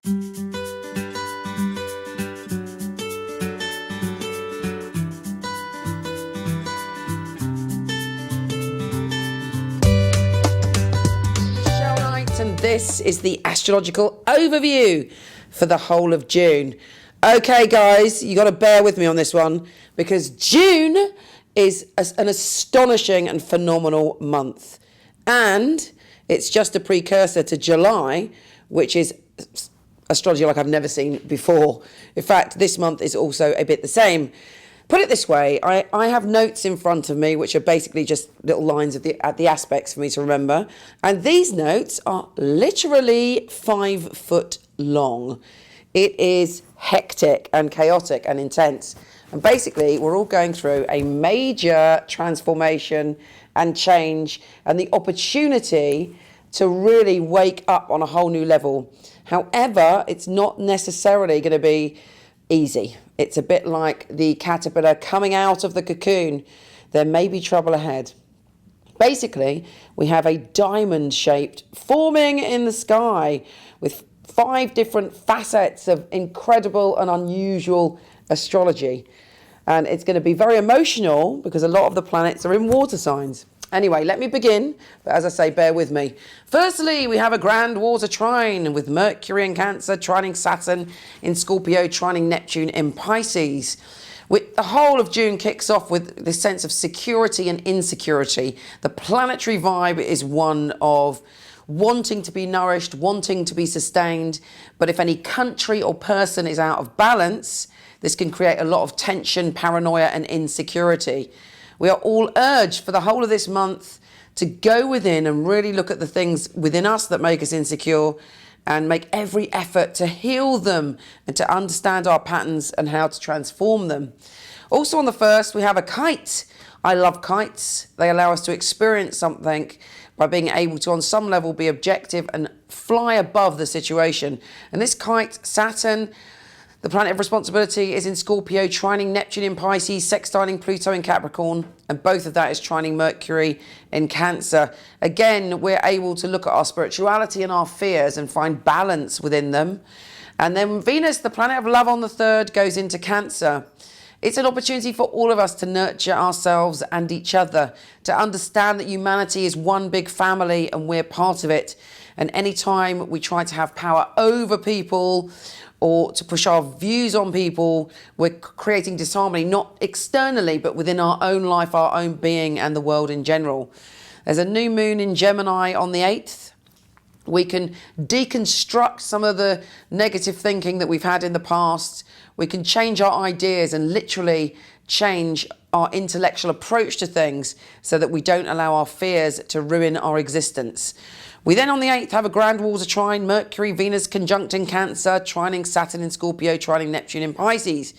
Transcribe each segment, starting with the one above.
And this is the astrological overview for the whole of June. Okay, guys, you got to bear with me on this one because June is an astonishing and phenomenal month. And it's just a precursor to July, which is astrology like I've never seen before. In fact, this month is also a bit the same. Put it this way, I have notes in front of me, which are basically just little lines of the aspects for me to remember. And these notes are literally 5 foot long. It is hectic and chaotic and intense. And basically, we're all going through a major transformation and change and the opportunity to really wake up on a whole new level. However, it's not necessarily going to be easy. It's a bit like the caterpillar coming out of the cocoon. There may be trouble ahead. Basically, we have a diamond shaped forming in the sky with 5 different facets of incredible and unusual astrology. And it's going to be very emotional because a lot of the planets are in water signs. Anyway, let me begin, but as I say, bear with me. Firstly, we have a grand water trine with Mercury in Cancer, trining Saturn in Scorpio, trining Neptune in Pisces. The whole of June kicks off with this sense of security and insecurity. The planetary vibe is one of wanting to be nourished, wanting to be sustained. But if any country or person is out of balance, this can create a lot of tension, paranoia, and insecurity. We are all urged for the whole of this month to go within and really look at the things within us that make us insecure and make every effort to heal them and to understand our patterns and how to transform them. Also on the 1st, we have a kite. I love kites. They allow us to experience something by being able to, on some level, be objective and fly above the situation. And this kite, Saturn, the planet of responsibility, is in Scorpio, trining Neptune in Pisces, sextiling Pluto in Capricorn, and both of that is trining Mercury in Cancer. Again, we're able to look at our spirituality and our fears and find balance within them. And then Venus, the planet of love on the 3rd, goes into Cancer. It's an opportunity for all of us to nurture ourselves and each other, to understand that humanity is one big family and we're part of it. And anytime we try to have power over people or to push our views on people, we're creating disharmony, not externally, but within our own life, our own being, and the world in general. There's a new moon in Gemini on the 8th. We can deconstruct some of the negative thinking that we've had in the past. We can change our ideas and literally change our intellectual approach to things so that we don't allow our fears to ruin our existence. We then on the 8th have a grand water trine, Mercury, Venus conjunct in Cancer, trining Saturn in Scorpio, trining Neptune in Pisces.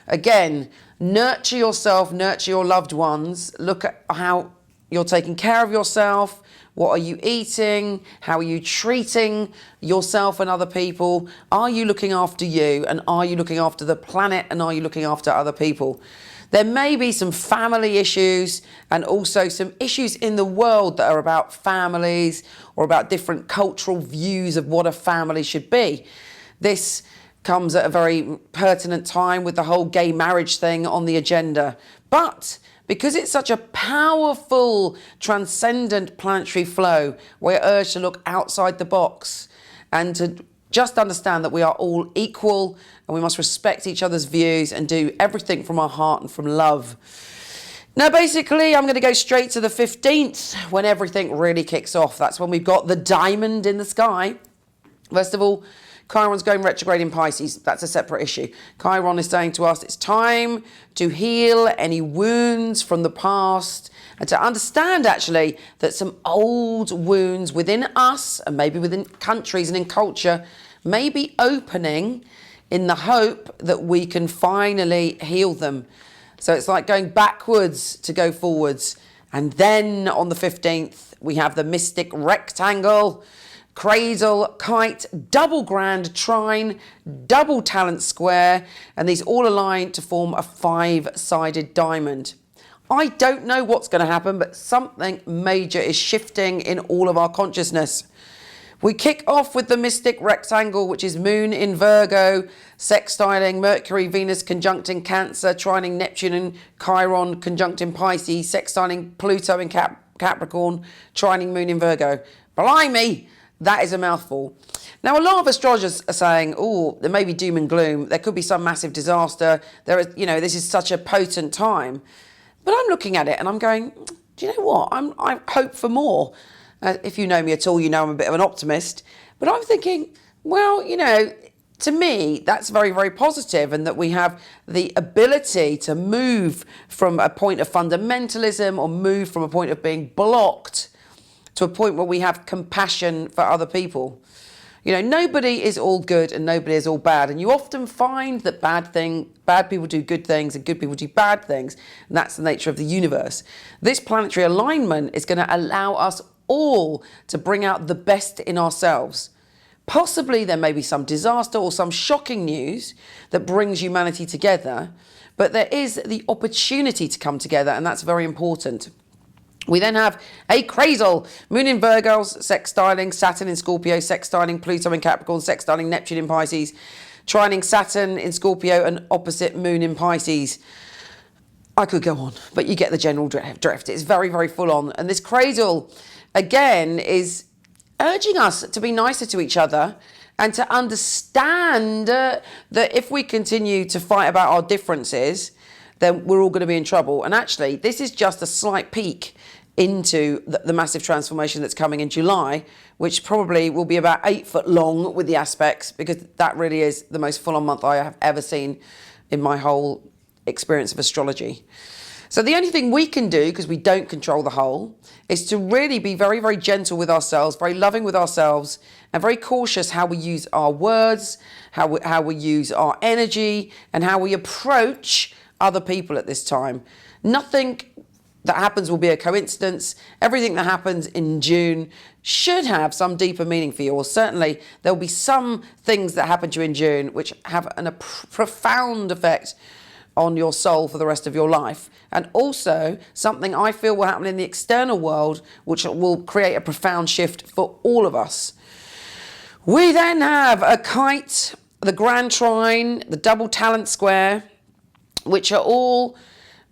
Again, nurture yourself, nurture your loved ones. Look at how you're taking care of yourself. What are you eating? How are you treating yourself and other people? Are you looking after you? And are you looking after the planet? And are you looking after other people? There may be some family issues and also some issues in the world that are about families or about different cultural views of what a family should be. This comes at a very pertinent time with the whole gay marriage thing on the agenda. But because it's such a powerful, transcendent planetary flow, we're urged to look outside the box and to just understand that we are all equal and we must respect each other's views and do everything from our heart and from love. Now, basically, I'm going to go straight to the 15th when everything really kicks off. That's when we've got the diamond in the sky. First of all, Chiron's going retrograde in Pisces. That's a separate issue. Chiron is saying to us it's time to heal any wounds from the past and to understand actually that some old wounds within us and maybe within countries and in culture may be opening in the hope that we can finally heal them. So it's like going backwards to go forwards. And then on the 15th, we have the mystic rectangle, cradle, kite, double grand trine, double talent square, and these all align to form a 5-sided diamond. I don't know what's going to happen, but something major is shifting in all of our consciousness. We kick off with the mystic rectangle, which is Moon in Virgo, sextiling Mercury, Venus conjuncting Cancer, trining Neptune and Chiron, conjuncting Pisces, sextiling Pluto in Capricorn, trining Moon in Virgo. Blimey, that is a mouthful. Now, a lot of astrologers are saying, oh, there may be doom and gloom. There could be some massive disaster. There is, this is such a potent time. But I'm looking at it and I'm going, do you know what? I hope for more. If you know me at all, you know I'm a bit of an optimist. But I'm thinking, well, to me, that's very, very positive, and that we have the ability to move from a point of fundamentalism or move from a point of being blocked to a point where we have compassion for other people. Nobody is all good and nobody is all bad. And you often find that bad people do good things and good people do bad things. And that's the nature of the universe. This planetary alignment is going to allow us all to bring out the best in ourselves. Possibly there may be some disaster or some shocking news that brings humanity together, but there is the opportunity to come together, and that's very important. We then have a crazal Moon in Virgo, sextiling Saturn in Scorpio, sextiling Pluto in Capricorn, sextiling Neptune in Pisces, trining Saturn in Scorpio and opposite Moon in Pisces. I could go on, but you get the general drift. It's very, very full on. And this crazal, again, is urging us to be nicer to each other and to understand that if we continue to fight about our differences, then we're all going to be in trouble. And actually, this is just a slight peek into the massive transformation that's coming in July, which probably will be about 8 foot long with the aspects, because that really is the most full-on month I have ever seen in my whole experience of astrology. So the only thing we can do, because we don't control the whole, is to really be very, very gentle with ourselves, very loving with ourselves, and very cautious how we use our words, how we use our energy, and how we approach other people at this time. Nothing that happens will be a coincidence. Everything that happens in June should have some deeper meaning for you, or certainly there'll be some things that happen to you in June which have a profound effect on your soul for the rest of your life. And also something I feel will happen in the external world which will create a profound shift for all of us. We then have a kite, the grand trine, the double talent square, which are all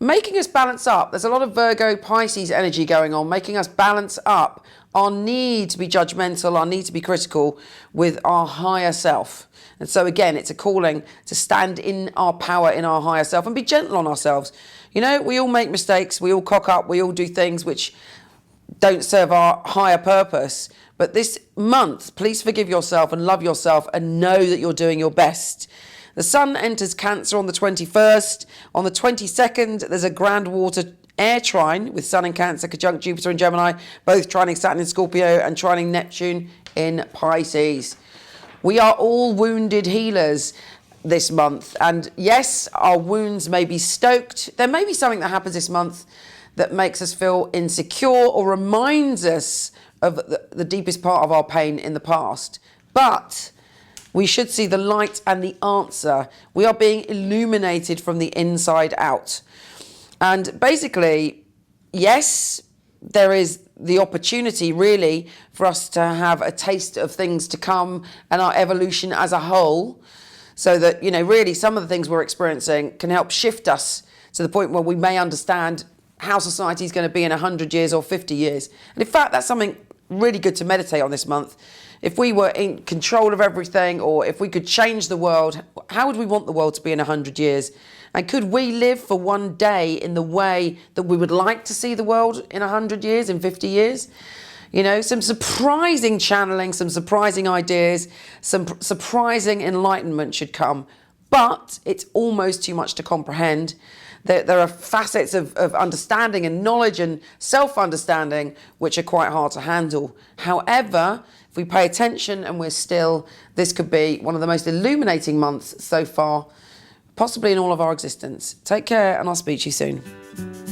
making us balance up. There's a lot of Virgo Pisces energy going on, making us balance up our need to be judgmental, our need to be critical with our higher self. And so again, it's a calling to stand in our power, in our higher self, and be gentle on ourselves. We all make mistakes, we all cock up, we all do things which don't serve our higher purpose. But this month, please forgive yourself and love yourself and know that you're doing your best. The sun enters Cancer on the 21st. On the 22nd, there's a grand water air trine with Sun in Cancer, conjunct Jupiter in Gemini, both trining Saturn in Scorpio and trining Neptune in Pisces. We are all wounded healers this month. And yes, our wounds may be stoked. There may be something that happens this month that makes us feel insecure or reminds us of the deepest part of our pain in the past. But we should see the light and the answer. We are being illuminated from the inside out. And basically, yes, there is the opportunity really for us to have a taste of things to come and our evolution as a whole, so that, really some of the things we're experiencing can help shift us to the point where we may understand how society is going to be in 100 years or 50 years. And in fact, that's something really good to meditate on this month. If we were in control of everything, or if we could change the world, how would we want the world to be in 100 years? And could we live for one day in the way that we would like to see the world in 100 years, in 50 years? Some surprising channeling, some surprising ideas, some surprising enlightenment should come. But it's almost too much to comprehend. There are facets of understanding and knowledge and self-understanding which are quite hard to handle. However, if we pay attention and we're still, this could be one of the most illuminating months so far, possibly in all of our existence. Take care, and I'll speak to you soon.